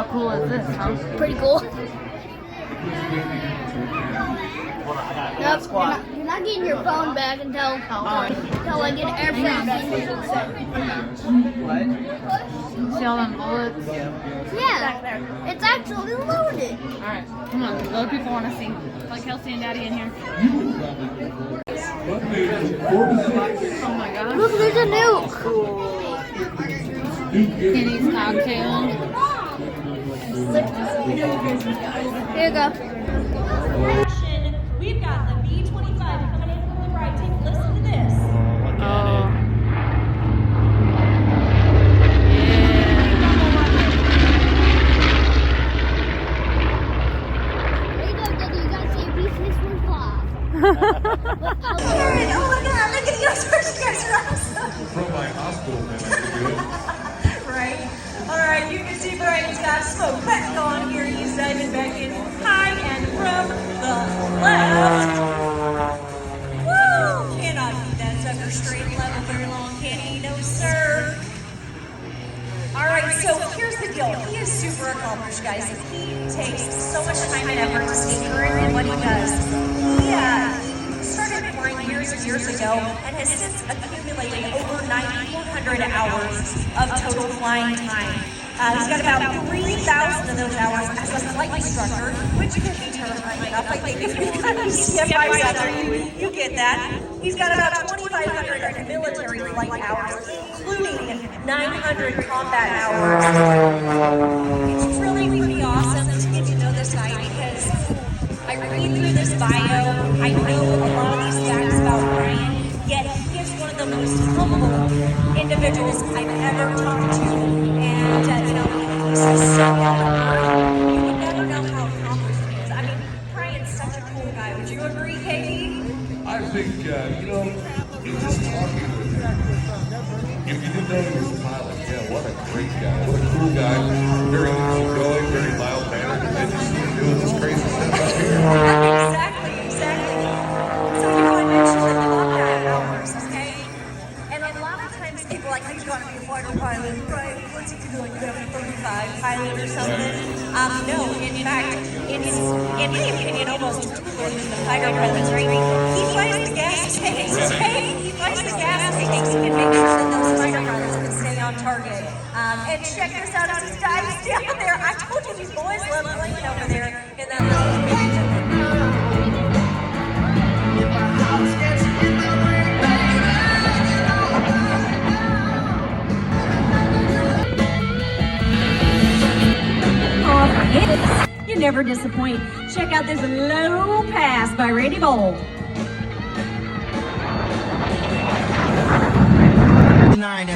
How cool is this, huh? Pretty cool. Nope, you're not getting your phone back until I get Airshow back. What? See all them bullets? Yeah, it's actually loaded. Alright, come on. Other people want to see. Like Kelsey and Daddy in here. Oh my gosh. Look, there's a nuke. Kenny's cocktail. Here you go. We've got the B-25 coming in from the right. Take a listen to this. Oh. There you go, Daddy. You gotta say B-615. Oh my God, look at you guys are awesome. From my hospital, man, Right? Alright, you can see Brian's got smoke back on here. He's diving back in high and from the left. Woo! Cannot keep that sucker straight and level very long, can he? No, sir. Alright, so here's the deal. He is super accomplished, guys. He takes so much time and effort to stay current in what he does. He started flying years and years ago and has since accumulated over 9,400 hours of total flying time. He's got about 3,000 of those hours as a flight instructor, which can be terrifying enough. I think if you've got these CFIs out there, you get that. He's got about 2,500 military flight hours, including 900 combat hours. It's really pretty awesome to get to know this guy because I read through this bio, I know a lot of these facts about Brian, yet he is one of the most humble individuals I've ever talked to. And, he's just so down to earth. You would never know how accomplished he is. I mean, Brian's such a cool guy. Would you agree, Katie? I think, in just talking with him, if you didn't know he was a pilot, yeah, what a great guy. What a cool guy. Very easygoing, very mild-mannered, and then just doing this crazy stuff up here. Exactly. So you want to mention the combat hours, okay? And a lot of times people are like, he's going to be a fighter pilot, right? What's he do, like F-35 pilot or something? No, in fact, it's, in my opinion, almost cooler than the fighter pilots, right? He flies the gas tanks, okay? He flies the gas tanks and makes sure that those fighter pilots can stay on target. And check this out as he dives down there. I told you these boys love playing over there in that little You never disappoint. Check out this low pass by Randy Bold. 9